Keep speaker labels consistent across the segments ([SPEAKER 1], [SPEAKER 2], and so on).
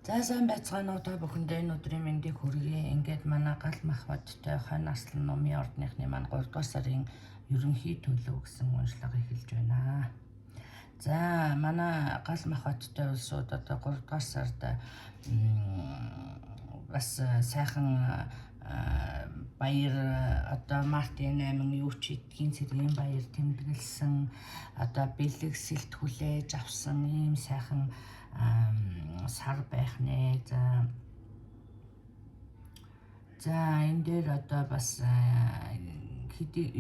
[SPEAKER 1] За сайн байцгаана уу та бүхэндээ энэ өдрийн мэндийг хүргэе. Ингээд манай гал мах бодтой хонь наслан номын ордныхны маань 3 дугаар сарын ерөнхий төлөв гэсэн уншлага эхэлж байна. За манай гал мах бодтой улсууд одоо 3 дугаар сард бас сайхан баяр одоо Мартин 8 юу ч идгийн цэргийн баяр тэмдэглэсэн одоо бэлэг сэлтгүүлээж авсан ийм сайхан сар байх нэ. За энэ дээр одоо бас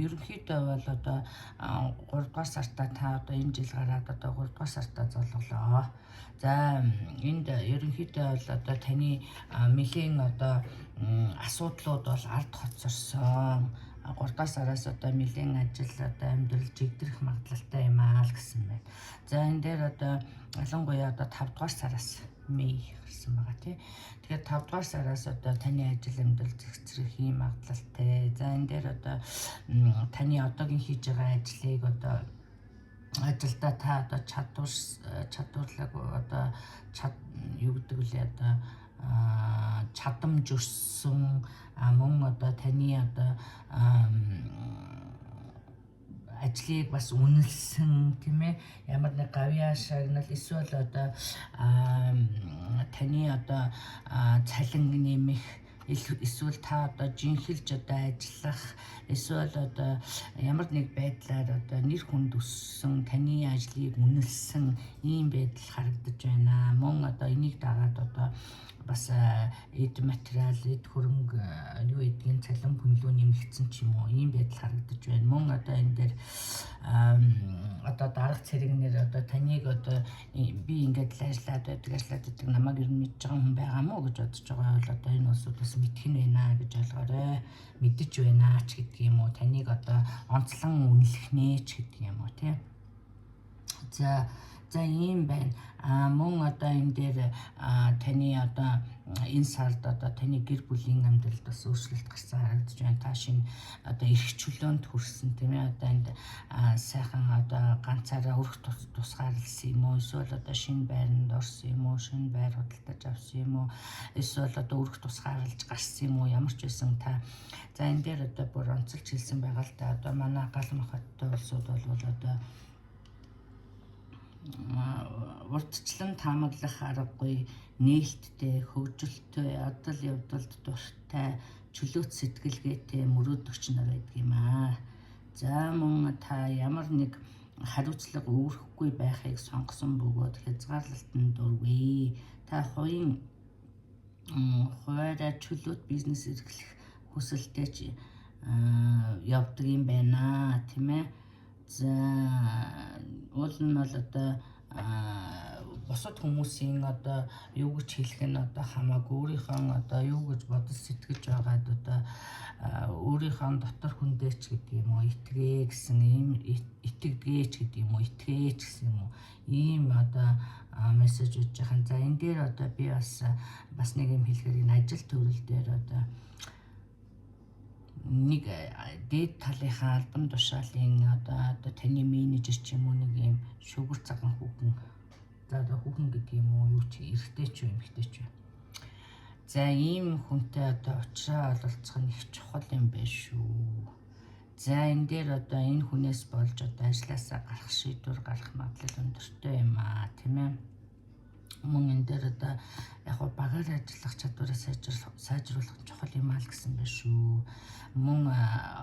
[SPEAKER 1] ерөнхийдөө бол одоо 3 дугаар сартаа та одоо энэ жил гараад одоо 3 дугаар сартаа золголоо. За энд ерөнхийдөө бол одоо таны нэлийн одоо асуудлууд бол ард хоцорсон. 3 дугаар сараас одоо нэлийн ажил одоо амьдрал жигдэрэх магадлалтай юм аа л гэсэн байна. За энэ дээр одоо ялангуяа одоо 5 дугаар сараас Мэй гарсан байгаа тий. Тэгэхээр 5 дугаар сараас одоо таны ажил амьдрал зэгцрэх ийм магадлалтай. За энэ дээр одоо таны одоогийн хийж байгаа ажлыг одоо ажилдаа та одоо чадварлаг одоо юу гэдэг вэ одоо чадамж өссөн мөн одоо таны одоо ажлыг бас үнэлсэн тийм ээ, ямар нэг гавьяа шагнал эсвэл одоо таны одоо цалин нэмэх эсвэл та одоо жинхэлж одоо ажиллах эсвэл одоо ямар нэг байдлаар одоо нэр хүнд өссөн таны ажлыг үнэлсэн ийм байдал харагдаж байна. Мөн одоо энийг дагаад одоо бас эд материал, эд хөрөнгө юу гэдгийг цалин бүнлүү нэмэгдсэн ч юм уу ийм байдал харагдаж байна. Мөн одоо энэ дээр одоо дарга цэрэгнэр одоо таныг одоо би ингээд л ажиллаад байдаг намайг ер нь мэдж байгаа хүн байгаа мó гэж бодож байгаа бол одоо энэ улсууд бас мэдэх нь байна гэж ойлгоорой. Мэдэж байна ч гэдэг юм уу, таныг одоо онцлон үнэлэх нэ ч гэдэг юм уу тийм. За ийм байна. Мөн одоо энэ дээр таны одоо энэ сард одоо таны гэр бүлийн амьдралд бас өөрчлөлт гарсан харагдаж байна. Та шинэ одоо эрх чөлөөнд хүрсэн тийм ээ. Одоо энд сайхан одоо ганцаараа өрх тусгаарлсан юм уу? Эсвэл одоо шинэ байранд орсон юм уу? Шинэ байр худалдаж авсан юм уу? Эсвэл одоо өрх тусгаарлаж гарсан юм уу? Ямар ч байсан та за энэ дээр одоо бүр онцолж хэлсэн байгаа л да. Одоо манай гал мах хоттой улсууд бол одоо урдчлан таамаглах аргагүй, нээлттэй, хөгжилтэй, адал явдалд дуртай, чөлөөт сэтгэлгээтэй мөрөөдөгч нар байдаг юм аа. За мөн та ямар нэг хариуцлага өөрөхгүй байхыг сонгосон бөгөөд хязгаарлалтанд дургүй. Та хуваараа чөлөөт бизнес эрхлэх хүсэлтэй явдаг юм байна тийм ээ. За уул нь бол одоо бусад хүмүүсийн одоо юу гэж хэлэх нь одоо хамаагүй, өөрийнхөө одоо юу гэж бодож сэтгэж байгаад одоо өөрийнхөө дотор хүндээч гэдэг юм уу, итгээ гэсэн ийм итгэдгээч гэдэг юм уу, итгээч гэсэн юм уу, ийм одоо мессеж өгж байгаа. За энэ дээр одоо би бас нэг юм хэлэхээр энэ ажил төрөл дээр одоо нэг дээд талынхаа албан тушаалын одоо таны менежер ч юм уу нэг юм шүгэр цагаан хүүхэн за одоо хүүхэн гэдэг юм уу юу ч эрэгтэй ч юм эмэгтэй ч юм. За ийм хүнтэй одоо уулзраа ололцох нь их чухал юм байна шүү. За энэ дээр одоо энэ хүнээс болж одоо ажилласаа гарах шийдвэр гарах магадлал өндөртэй юм аа тийм ээ. Мөн энэ дээр одоо яг багаар ажиллах чадвараа сайжруулах чухал юм аа л гэсэн байна шүү. Мөн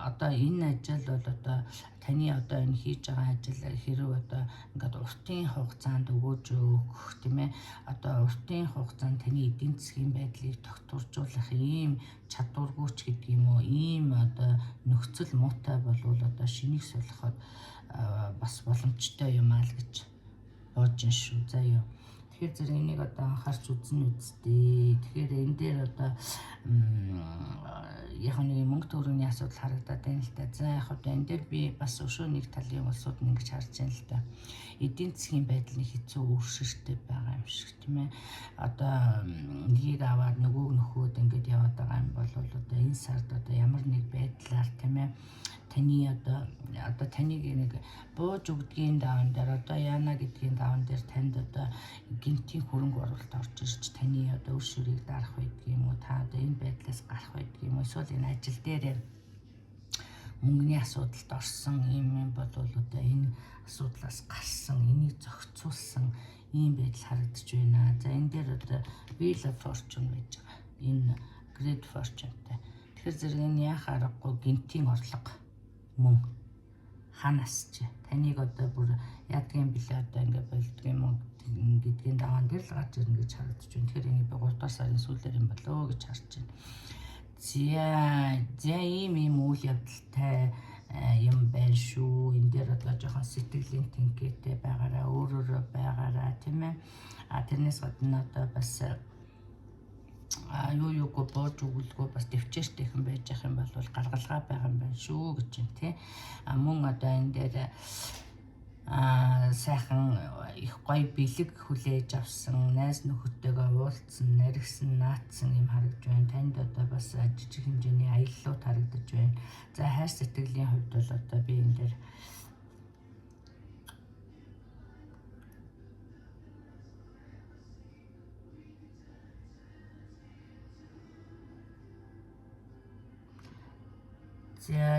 [SPEAKER 1] одоо энэ ажил бол одоо таны одоо энэ хийж байгаа ажил хэрэг одоо ингээд уртын хугацаанд өгөөж өгөх тийм ээ. Одоо уртын хугацаанд таны эдийн засгийн байдлыг тогтворжуулах ийм чадваргүйч гэдэг юм уу, ийм одоо нөхцөл муутай болвол одоо шинийг солиход бас боломжтой юм аа л гэж бодож байна шүү. За юу. Тэгэхээр зэрэг энийг одоо анхаарч үзнэ үсттэй. Тэгэхээр энэ дээр одоо яг нэг мөнгө төгрөгийн асуудал харагдаад байна л да. За яг одоо энэ дээр би бас өшөө нэг талын улсууд нь ингэж харж байна л да. Эдийн засгийн байдал нь хэцүү өөрчлөлттэй байгаа юм шиг тийм ээ. Одоо нэгийг аваад нөгөө нөхөд ингэж яваад байгаа юм бол одоо энэ сард одоо ямар нэг байдлаар тийм ээ таны одоо таныг нэг бууж өгдгийн даван дээр одоо яана гэдгийн даван дээр танд одоо гинтийн хөрөнгө оруулалт орж ирж таны одоо үр ширийг дарах байдаг юм уу, та одоо энэ байдлаас гарах байдаг юм уу, эсвэл энэ ажил дээр мөнгөний асуудалд орсон юм бол одоо энэ асуудлаас гарсан, энийг зохицуулсан ийм байдал харагдаж байна. За энэ дээр одоо Wheel of Fortune байж байгаа. Энэ Great Fortune-тай. Тэгэхээр зэрэг энэ яах аргагүй гинтийн орлого мөн ханаас ч таныг одоо бүр яадгийн билээ одоо ингээд болдго юм уу гэдгийн даваан дээр л гарч ирнэ гэж харагдаж байна. Тэгэхээр энийг би 3 дугаар сарын сүүлээр юм болоо гэж харж байна. За ийм үйл явдалтай юм байна шүү. Энэ дээр одоо жоохон сэтгэлийн тэнхээтэй байгаараа, өөрөөрөө байгаараа тийм ээ. Тэрнээс гадна одоо бас юуг бууж өгөлгүй бас дэвчээртэйхэн байж ах юм бол гаргалгаа байгаа юм байна шүү гэж байна тий. Мөн одоо энэ дээр сайхан их гоё бэлэг хүлээж авсан, найз нөхөдтэйгээ уулзсан, наригсан, наацсан юм харагдж байна. Танд одоо бас жижиг хэмжээний аяллууд харагдаж байна. За хайр сэтгэлийн хувьд бол одоо би энэ дээр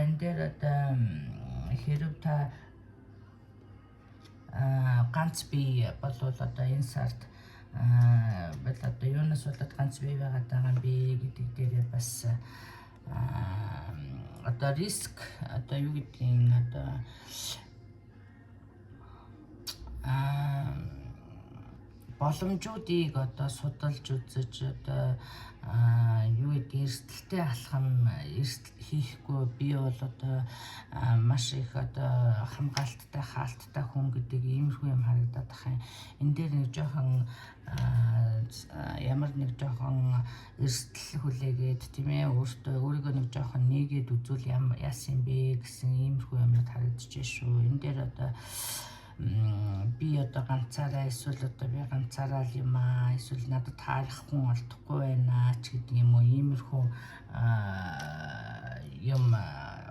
[SPEAKER 1] энэ дээр одоо хэрв та ганц бий болвол одоо энэ сард бол одоо юунаас болоод ганц бий байгаад байгаа юм бэ гэдэг дээр бас одоо риск одоо юу гэдгийг одоо боломжуудыг одоо судалж үзэж одоо юу гэдэг эрсдэлтэй алхам хийхгүй би бол одоо маш их одоо хамгаалттай хаалттай хүн гэдэг иймэрхүү юм харагдаад байгаа юм. Энэ дээр нэг жоохон ямар нэг жоохон эрсдэл хүлээгээд тийм ээ өөрийгөө нэг жоохон нээгээд үзүүл яасан юм бэ гэсэн иймэрхүү юмнууд харагдаж байна шүү. Энэ дээр одоо би одоо ганцаараа эсвэл одоо би ганцаараа л юм эсвэл надад таарах хүн олдохгүй байна ч гэдэг юм уу иймэрхүү юм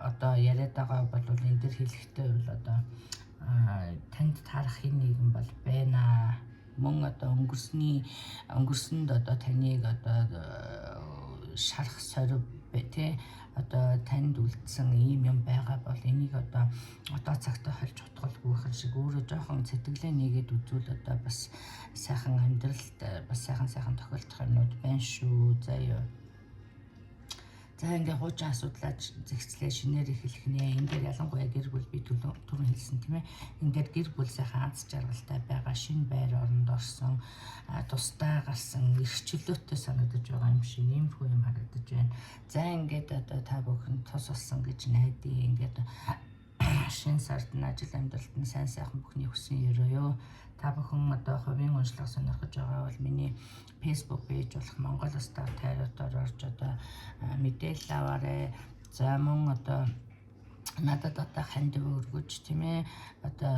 [SPEAKER 1] одоо яриад байгаа бол энэ дээр хэлэхдээ бол одоо танд таарах нэгэн бол байна. Мөн одоо өнгөрсөнд одоо таныг одоо шарах сорив тий одоо танд үлдсэн ийм юм байгаа бол энийг одоо цагтаа холж утгалгүй хэр шиг өөрөө жоохон сэтгэлээ нэгээд үзүүл одоо бас сайхан амьдралд бас сайхан тохиолдох юмнууд байна шүү. За ингээ хуучин асуудлаа зэгцлээ шинээр эхлэх нэ. Энэ дээр ялангуяа гэр бүл би түрүүн хэлсэн тийм ээ. Энэ дээр гэр бүл сайхан аз жаргалтай байгаа, шинэ байр оронд орсон, тусдаа гарсан, эрхчлөөтэй санагдаж байгаа юм шиг иймэрхүү юм харагдаж байна. За ингээд одоо та бүхэн тус болсон гэж найдаа. Ингээд шинэ сард нь ажил амьдралд нь сайн сайхан бүхний хүсэн өрөөё. Та бүхэн одоо хувийн уншлага сонирхож байгаа бол миний Facebook пэйж болох Монгол Стар тайротоор орж одоо мэдээлэл аваарай. За мөн одоо надад одоо хандив өргөж тийм ээ одоо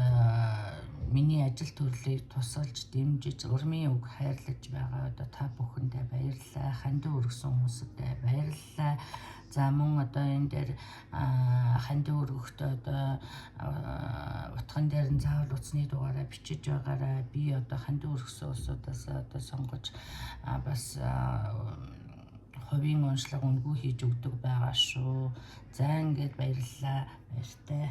[SPEAKER 1] миний ажил төрлийг тусалж дэмжиж урмын үг хайрлаж байгаа одоо та бүхэндээ баярлалаа. Хандив өргөсөн хүмүүстээ баярлалаа. За мөн одоо энэ дээр хандив өргөхдөө одоо утган дээр нь заавал утасны дугаараа бичиж байгаараа би одоо хандив өргөсөн улсуудаас одоо сонгож бас хувийн уншлага үнгүй хийж өгдөг байгаа шүү. За ингээд баярлалаа. Баяртай.